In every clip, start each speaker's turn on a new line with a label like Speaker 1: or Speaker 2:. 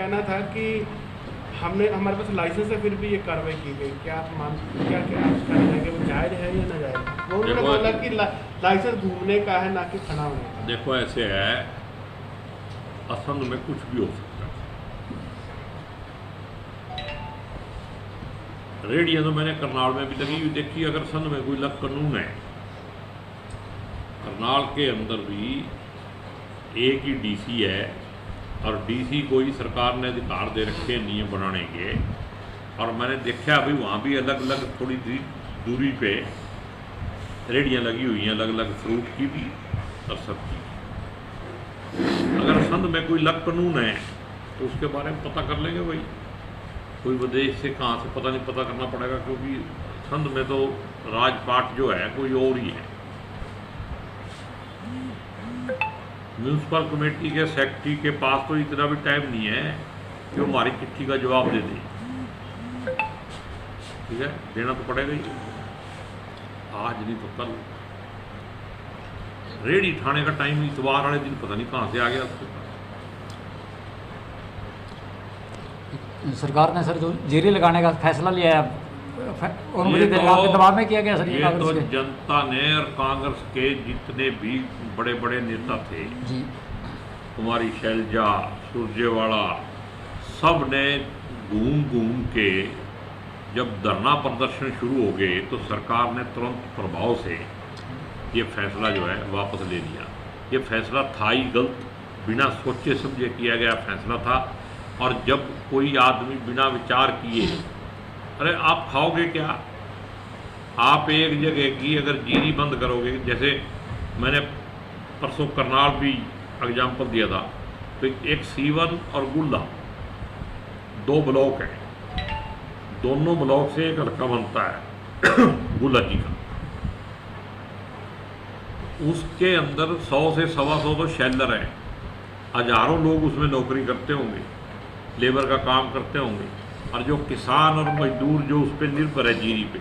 Speaker 1: कहना था कि हमारे पास लाइसेंस है फिर भी ये कार्रवाई की गई, क्या आप क्या आप कहना है कि वो जायज़ है या नाजायज़? वो उन्होंने बोला कि लाइसेंस घूमने का है ना कि खड़ा होने का।
Speaker 2: देखो ऐसे है, असंध में कुछ भी हो सकता है। रेडियो तो मैंने करनाल में भी लगी हुई देखी। अगर संध में कोई अलग कानून है, करनाल के अंदर भी एक ही डीसी है और डीसी को ही सरकार ने अधिकार दे रखे नियम बनाने के। और मैंने देखा अभी वहाँ भी अलग अलग थोड़ी दूरी पे रेडियाँ लगी हुई हैं, अलग अलग फ्रूट की भी और सब्जी की। अगर संध में कोई अलग कानून है तो उसके बारे में पता कर लेंगे भाई। कोई विदेश से कहाँ से पता नहीं, पता करना पड़ेगा, क्योंकि संध में तो राजपाट जो है कोई और ही है। म्यूनसिपल कमेटी के सेक्रेटरी के पास तो इतना भी टाइम नहीं है कि वो हमारी चिट्ठी का जवाब दे दे। ठीक है, देना तो पड़ेगा ही, आज नहीं तो कल। रेडी ठाणे का टाइम इतवार वाले दिन पता नहीं कहाँ से आ गया उसके पास।
Speaker 3: सरकार ने सर जो जीरी लगाने का फैसला लिया है, अनुमति देने का दबाव में किया गया सर?
Speaker 2: ये तो जनता ने और कांग्रेस के जितने भी बड़े बड़े नेता थे
Speaker 3: जी,
Speaker 2: कुमारी शैलजा, सुरजेवाला, सब ने घूम घूम के जब धरना प्रदर्शन शुरू हो गए तो सरकार ने तुरंत प्रभाव से ये फैसला जो है वापस ले लिया। ये फैसला था ही गलत, बिना सोचे समझे किया गया फैसला था। और जब कोई आदमी बिना विचार किए, अरे आप खाओगे क्या? आप एक जगह की अगर जीरी बंद करोगे, जैसे मैंने परसों करनाल भी एग्जाम्पल दिया था, तो एक सीवन और गुल्ला दो ब्लॉक हैं, दोनों ब्लॉक से एक हल्का बनता है गुल्ला जी का। उसके अंदर 100 से 125 तो शेलर हैं, हजारों लोग उसमें नौकरी करते होंगे, लेबर का काम करते होंगे। और जो किसान और मजदूर जो उस पर निर्भर है जीरी पे,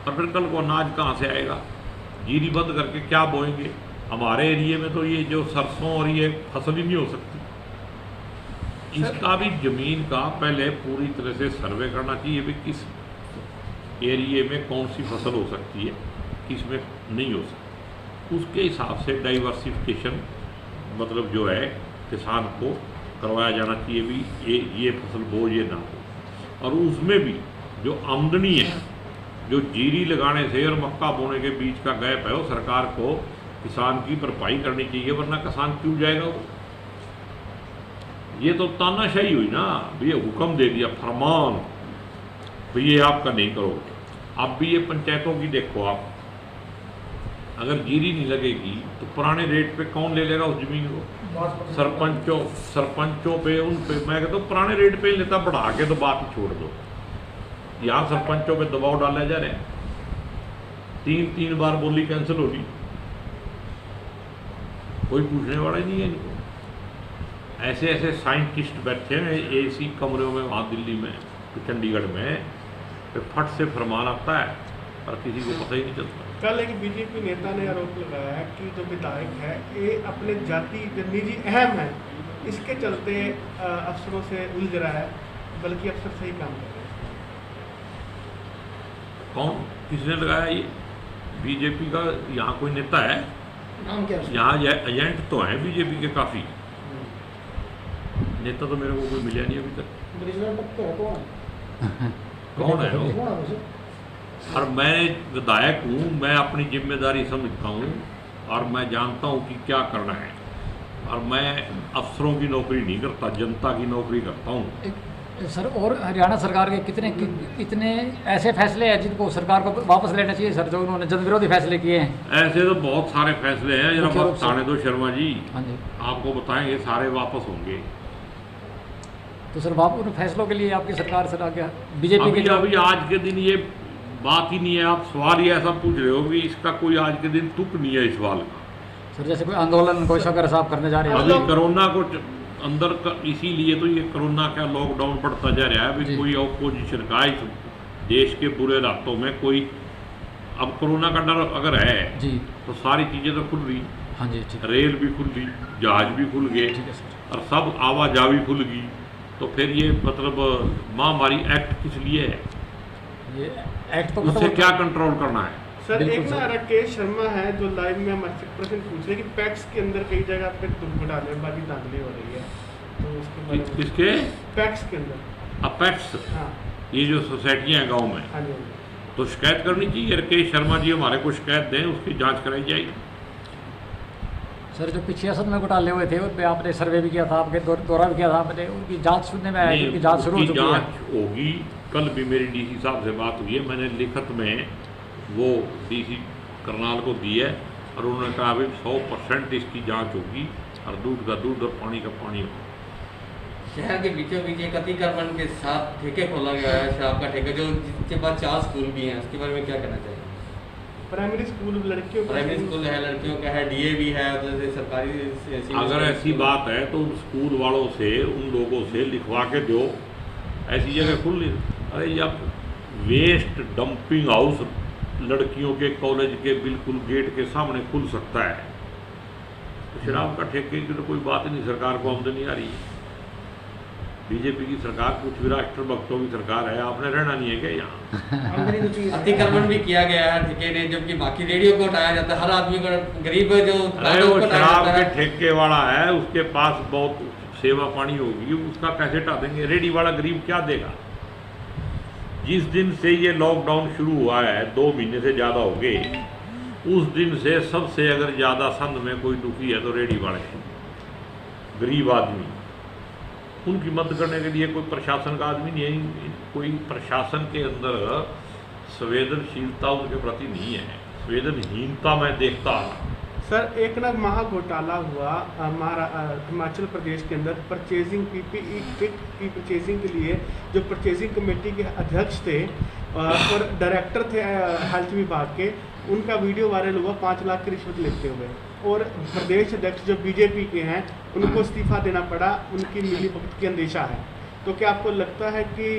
Speaker 2: और फिर कल को अनाज कहाँ से आएगा? जीरी बंद करके क्या बोएंगे? हमारे एरिए में तो ये जो सरसों और ये फसल ही नहीं हो सकती। इसका भी ज़मीन का पहले पूरी तरह से सर्वे करना चाहिए भी किस एरिए में कौन सी फसल हो सकती है, किस में नहीं हो सकती। उसके हिसाब से डाइवर्सिफिकेशन मतलब जो है किसान को करवाया जाना चाहिए भी ये फसल बो, ये ना हो। और उसमें भी जो आमदनी है, जो जीरी लगाने से और मक्का बोने के बीच का गैप है, वो सरकार को किसान की भरपाई करनी चाहिए, वरना किसान क्यों जाएगा वो? ये तो तानाशाही हुई ना, ये हुक्म दे दिया, फरमान तो ये आपका नहीं करोगे। अब भी ये पंचायतों की देखो आप, अगर जीरी नहीं लगेगी तो पुराने रेट पे कौन ले लेगा उस जमीन को? सरपंचों पे, उन पे मैं कहता हूँ पुराने रेट पे ही लेता, बढ़ा के तो बात ही छोड़ दो। यहाँ सरपंचों पे दबाव डाला जा रहा है, 3 बार बोली कैंसिल होगी, कोई पूछने वाला ही नहीं है इनको। ऐसे ऐसे साइंटिस्ट बैठे हैं एसी कमरों में वहाँ दिल्ली में, चंडीगढ़ में, फिर फट से फरमान आता है और किसी को पता ही नहीं चलता।
Speaker 1: कल एक बीजेपी नेता ने आरोप लगाया है कि जो विधायक है ये अपने जाति निजी अहम है, इसके चलते अफसरों से उलझ रहा है, बल्कि अफसर सही काम कर रहे हैं।
Speaker 2: कौन, किसने लगाया ये? बीजेपी का यहाँ कोई नेता है?
Speaker 1: नाम क्या?
Speaker 2: यहाँ एजेंट तो हैं बीजेपी के काफ़ी, नेता तो मेरे को कोई मिला नहीं अभी तक। कौन है वो? और मैं विधायक हूँ, मैं अपनी जिम्मेदारी समझता हूँ और मैं जानता हूँ कि क्या करना है। और मैं अफसरों की नौकरी नहीं करता, जनता की नौकरी करता हूँ।
Speaker 3: सर और हरियाणा सरकार के कितने ऐसे फैसले हैं जिनको सरकार को वापस लेना चाहिए सर, जो उन्होंने जन विरोधी फैसले किए हैं?
Speaker 2: ऐसे तो बहुत सारे फैसले हैं, जरा वक्त आने दो शर्मा जी,
Speaker 3: हाँ जी,
Speaker 2: आपको बताएंगे, सारे वापस होंगे।
Speaker 3: तो सर उन फैसलों के लिए आपकी सरकार सर आगे बीजेपी के
Speaker 2: अभी आज के दिन ये बात ही नहीं है। आप सवाल ही ऐसा पूछ रहे हो कि इसका कोई आज के दिन तुक नहीं है इस सवाल का।
Speaker 3: सर जैसे कोई आंदोलन कोई शकर साहब करने जा रहे हैं
Speaker 2: अभी कोरोना को अंदर इसीलिए तो ये कोरोना का लॉकडाउन बढ़ता जा रहा है। अभी कोई ऑपोजिशन का इस देश के बुरे हालातों में कोई, अब कोरोना का डर अगर है
Speaker 3: जी,
Speaker 2: तो सारी चीज़ें तो खुल रही।
Speaker 3: हाँ जी, ठीक,
Speaker 2: रेल भी खुल गई, जहाज भी खुल गए,
Speaker 3: ठीक है सर।
Speaker 2: और सब आवाजावी खुल गई, तो फिर ये मतलब महामारी एक्ट किस लिए है?
Speaker 3: ये एक्ट तो
Speaker 2: उससे क्या कंट्रोल करना है?
Speaker 1: सर
Speaker 3: बिल्कुल
Speaker 1: एक ना
Speaker 3: सर।
Speaker 1: राकेश शर्मा है जो लाइव में हमारे से प्रश्न पूछ रहे हैं कि पैक्स के अंदर कई जगह पे घोटालेबाजी धांधली हो रही है, तो उसके बारे में
Speaker 2: किसके?
Speaker 1: पैक्स के अंदर।
Speaker 2: अपेक्स,
Speaker 1: हाँ
Speaker 2: ये जो सोसाइटियाँ हैं गाँव में,
Speaker 1: हाँ जी हाँ जी।
Speaker 2: तो शिकायत करनी चाहिए। राकेश शर्मा जी हमारे को शिकायत दें, उसकी जांच कराई जाएगी।
Speaker 3: सर जो पिछले असद में घोटाले हुए थे उन पे आपने सर्वे भी किया था, आपके दौरा भी किया था आपने, उनकी जांच सुनने में आया कि उनकी जांच शुरू हो
Speaker 2: उसकी
Speaker 3: चुकी है।
Speaker 2: जांच होगी। कल भी मेरी डीसी साहब से बात हुई है, मैंने लिखत में वो डीसी करनाल को दी है और उन्होंने कहा भाई 100% इसकी जांच होगी और दूध का दूध और पानी का पानी होगा।
Speaker 4: शहर के बीचों बीच एक अतिक्रमण के साथ ठेके खोला गया है, शराब का ठेका, जो जिसके बाद 4 स्कूल भी हैं, उसके बारे में क्या कहना चाहिए?
Speaker 1: प्राइमरी स्कूल लड़कियों का
Speaker 4: प्राइमरी स्कूल है, लड़कियों का है, डीए भी है, तो सरकारी
Speaker 2: अगर ऐसी बात है तो उन स्कूल वालों से, उन लोगों से लिखवा के दो, ऐसी जगह खुल नहीं। अरे जब वेस्ट डंपिंग हाउस लड़कियों के कॉलेज के बिल्कुल गेट के सामने खुल सकता है, तो शराब का ठेके की तो कोई बात ही नहीं। सरकार को आमदनी आ रही है, बीजेपी की सरकार, कुछ भी राष्ट्र भक्तों की सरकार है, आपने रहना नहीं है क्या यहाँ?
Speaker 4: अतिक्रमण भी किया गया है ठेके ने, जबकि बाकी रेडियो को हटाया जाता है। हर आदमी को, गरीब जो
Speaker 2: अरे वो
Speaker 4: उसको हटाया
Speaker 2: शराब
Speaker 4: जाता
Speaker 2: के
Speaker 4: है।
Speaker 2: ठेके वाला है, उसके पास बहुत सेवा पानी होगी, उसका कैसे हटा देंगे? रेडी वाला गरीब क्या देगा? जिस दिन से ये लॉकडाउन शुरू हुआ है, 2 महीने से ज़्यादा हो गए, उस दिन से सबसे अगर ज़्यादा संद में कोई दुखी है तो रेडी वाले हैं, गरीब आदमी। उनकी मदद करने के लिए कोई प्रशासन का आदमी नहीं है, कोई प्रशासन के अंदर संवेदनशीलता उनके प्रति नहीं है, संवेदनहीनता मैं देखता आ रहा।
Speaker 1: सर एक ना महा घोटाला हुआ हिमाचल प्रदेश के अंदर परचेजिंग पीपीई किट की परचेजिंग के लिए, जो परचेजिंग कमेटी के अध्यक्ष थे और डायरेक्टर थे हेल्थ विभाग के, उनका वीडियो वायरल हुआ 5 लाख की रिश्वत लेते हुए, और प्रदेश अध्यक्ष जो बीजेपी के हैं उनको इस्तीफा देना पड़ा, उनकी मिलीभगत की अंदेशा है। तो क्या आपको लगता है कि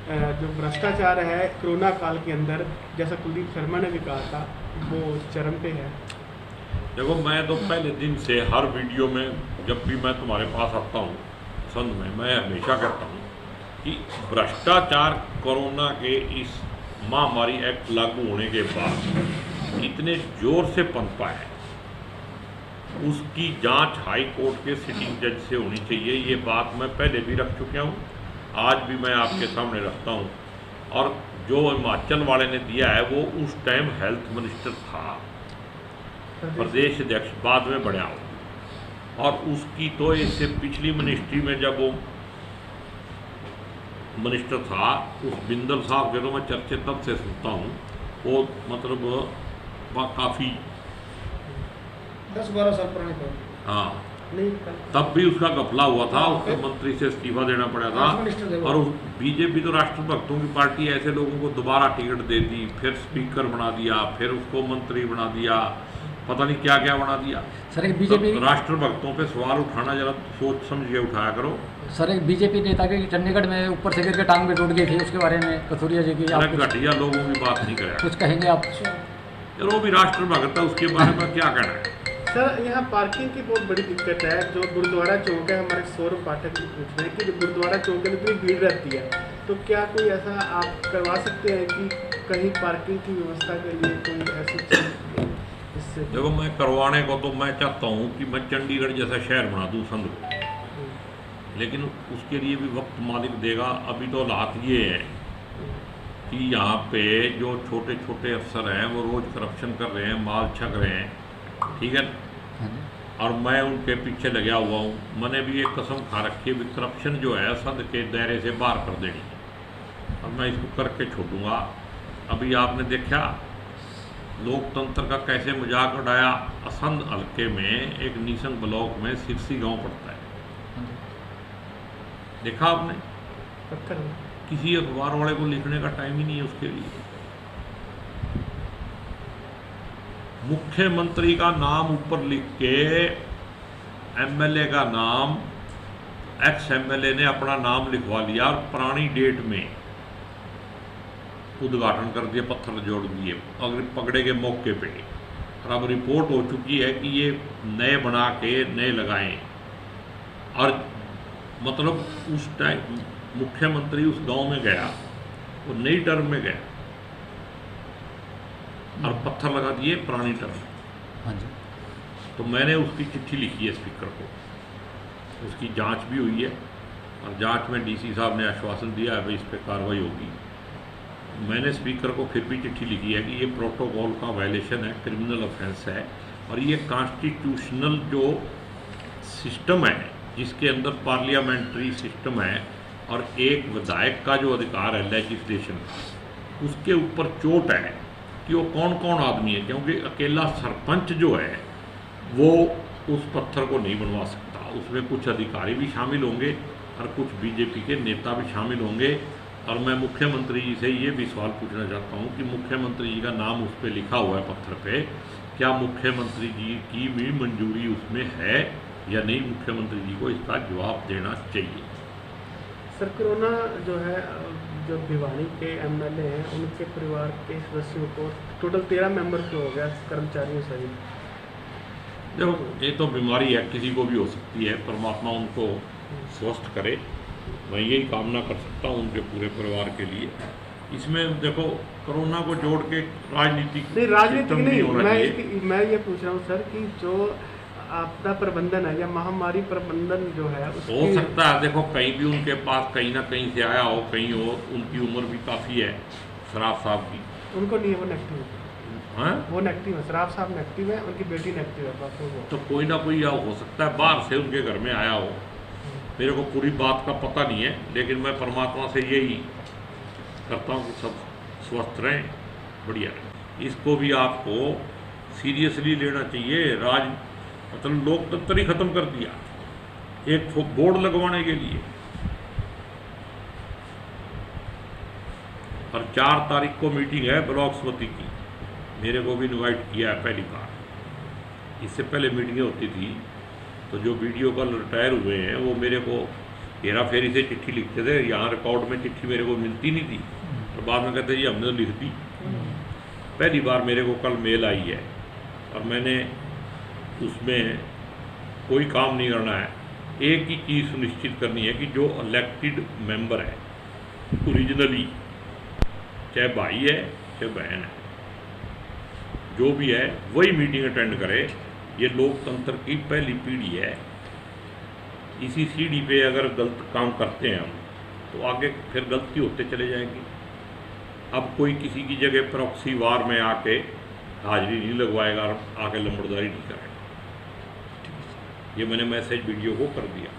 Speaker 1: जो भ्रष्टाचार है कोरोना काल के अंदर, जैसा कुलदीप शर्मा ने भी कहा था, वो चरम पे है?
Speaker 2: देखो, मैं तो पहले दिन से हर वीडियो में, जब भी मैं तुम्हारे पास आता हूँ संद में, मैं हमेशा कहता हूँ कि भ्रष्टाचार कोरोना के इस महामारी एक्ट लागू होने के बाद इतने जोर से पनपा है, उसकी जांच हाई कोर्ट के सिटिंग जज से होनी चाहिए। ये बात मैं पहले भी रख चुका हूँ, आज भी मैं आपके सामने रखता हूँ। और जो हिमाचल वाले ने दिया है वो उस टाइम हेल्थ मिनिस्टर था, प्रदेश अध्यक्ष बाद में बढ़ा हो, और उसकी तो इससे पिछली मिनिस्ट्री में जब वो मिनिस्टर था, उस बिंदल साहब के तो मैं चर्चे तब से सुनता हूँ, वो मतलब काफ़ी
Speaker 1: 10-12 साल पुराने।
Speaker 2: हाँ,
Speaker 1: नहीं
Speaker 2: तब भी उसका घपला हुआ था, उसको मंत्री से इस्तीफा देना पड़ा था। और बीजेपी तो राष्ट्रभक्तों की पार्टी है, ऐसे लोगों को दोबारा टिकट दे दी, फिर स्पीकर बना दिया, फिर उसको मंत्री बना दिया, पता नहीं क्या क्या बना दिया।
Speaker 3: सर एक बीजेपी
Speaker 2: तो राष्ट्रभक्तों पे सवाल उठाना जरा सोच समझ के उठाया करो।
Speaker 3: सर एक बीजेपी नेता के चंडीगढ़ में ऊपर से गिर के टांग पे टूट गई थी, उसके बारे में कथुरिया जी की आप
Speaker 2: घटिया लोगों की बात नहीं करें,
Speaker 3: कुछ कहेंगे आप?
Speaker 2: चलो वो भी राष्ट्रभक्त है, उसके बारे में क्या कहना है?
Speaker 1: सर यहाँ पार्किंग की बहुत बड़ी दिक्कत है। जो गुरुद्वारा चौक है, हमारे सौरभ पाठक जी पूछ रहे हैं कि जो गुरुद्वारा चौक में इतनी भीड़ रहती है, तो क्या कोई ऐसा आप करवा सकते हैं कि कहीं पार्किंग की व्यवस्था के लिए कोई ऐसी चीज़ इससे?
Speaker 2: देखो, मैं करवाने को तो मैं चाहता हूँ कि मैं चंडीगढ़ जैसा शहर बना दूँ संघ को, लेकिन उसके लिए भी वक्त मालिक देगा। अभी तो हालात ये है कि यहाँ पे जो छोटे छोटे अफसर हैं वो रोज़ करप्शन कर रहे हैं, माल छक रहे हैं, ठीक है, और मैं उनके पीछे लगा हुआ हूँ। मैंने भी एक कसम खा रखी है, करप्शन जो है संघ के दायरे से बाहर कर देनी है, और मैं इसको करके छोड़ूंगा। अभी आपने देखा लोकतंत्र का कैसे मजाक उड़ाया। असंध हल्के में एक नीसंग ब्लॉक में सिरसी गांव पड़ता है, देखा आपने?
Speaker 1: पत्थर
Speaker 2: किसी अखबार वाले को लिखने का टाइम ही नहीं है उसके लिए। मुख्यमंत्री का नाम ऊपर लिख के एमएलए का नाम, एक्स एमएलए ने अपना नाम लिखवा लिया और पुरानी डेट में उद्घाटन कर दिया, पत्थर जोड़ दिए अगर पकड़े के मौके पे। और अब रिपोर्ट हो चुकी है कि ये नए बना के नए लगाएं। और मतलब उस टाइम मुख्यमंत्री उस गांव में गया, वो नई टर्म में गया और पत्थर लगा दिए पुरानी टर्म।
Speaker 3: हाँ जी।
Speaker 2: तो मैंने उसकी चिट्ठी लिखी है स्पीकर को, उसकी जांच भी हुई है और जांच में डीसी साहब ने आश्वासन दिया है भाई इस पर कार्रवाई होगी। मैंने स्पीकर को फिर भी चिट्ठी लिखी है कि ये प्रोटोकॉल का वायलेशन है, क्रिमिनल ऑफेंस है और ये कॉन्स्टिट्यूशनल जो सिस्टम है जिसके अंदर पार्लियामेंट्री सिस्टम है और एक विधायक का जो अधिकार है लेजिस्लेशन का, उसके ऊपर चोट है कि वो कौन कौन आदमी है, क्योंकि अकेला सरपंच जो है वो उस पत्थर को नहीं बनवा सकता, उसमें कुछ अधिकारी भी शामिल होंगे और कुछ बीजेपी के नेता भी शामिल होंगे। और मैं मुख्यमंत्री जी से ये भी सवाल पूछना चाहता हूँ कि मुख्यमंत्री जी का नाम उस पर लिखा हुआ है पत्थर पे, क्या मुख्यमंत्री जी की भी मंजूरी उसमें है या नहीं? मुख्यमंत्री जी को इसका जवाब देना चाहिए।
Speaker 1: सर कोरोना जो है, जो भिवानी के एमएलए हैं उनके परिवार के सदस्यों को टोटल 13 मेंबर को हो गया, कर्मचारियों सहित।
Speaker 2: देखो ये तो बीमारी है, किसी को भी हो सकती है, परमात्मा उनको स्वस्थ करे, मैं यही कामना कर सकता हूँ उनके पूरे परिवार के लिए। इसमें देखो कोरोना को जोड़ के राजनीतिक
Speaker 1: नहीं, राजनीतिक
Speaker 2: सिस्टम
Speaker 1: नहीं,
Speaker 2: होना चाहिए।
Speaker 1: मैं ये पूछ रहा हूँ सर कि जो आपदा प्रबंधन है या महामारी प्रबंधन जो है
Speaker 2: हो सकता है, देखो कहीं भी उनके पास कहीं ना कहीं से आया हो, कहीं हो, उनकी उम्र भी काफ़ी है शराफ साहब की।
Speaker 1: उनको नहीं है, वो नेगेटिव है।
Speaker 2: हाँ,
Speaker 1: वो नेगेटिव है, शराफ साहब नेगेटिव है, उनकी बेटी नेगेटिव है, बाकी वो।
Speaker 2: तो कोई ना कोई हो सकता है बाहर से उनके घर में आया हो, मेरे को पूरी बात का पता नहीं है, लेकिन मैं परमात्मा से यही करता हूँ कि सब स्वस्थ रहें, बढ़िया रहें। इसको भी आपको सीरियसली लेना चाहिए। मतलब लोकतंत्र ही खत्म कर दिया एक बोर्ड लगवाने के लिए। और 4 तारीख को मीटिंग है ब्लॉक समिति की, मेरे को भी इनवाइट किया है पहली बार। इससे पहले मीटिंगें होती थी तो जो वीडियो कॉल रिटायर हुए हैं वो मेरे को हेरा फेरी से चिट्ठी लिखते थे, यहाँ रिकॉर्ड में चिट्ठी मेरे को मिलती नहीं थी, और बाद में कहते जी हमने तो लिख दी। पहली बार मेरे को कल मेल आई है और मैंने उसमें कोई काम नहीं करना है, एक ही चीज़ सुनिश्चित करनी है कि जो इलेक्टेड मेंबर है ओरिजिनली, चाहे भाई है चाहे बहन है, जो भी है वही मीटिंग अटेंड करे। ये लोकतंत्र की पहली पीढ़ी है। इसी सीढ़ी पे अगर गलत काम करते हैं हम तो आगे फिर गलती होते चले जाएंगी। अब कोई किसी की जगह प्रॉक्सी वार में आके हाजिरी नहीं लगवाएगा और आके लंबड़दारी नहीं करेगा। ये मैंने मैसेज वीडियो को कर दिया।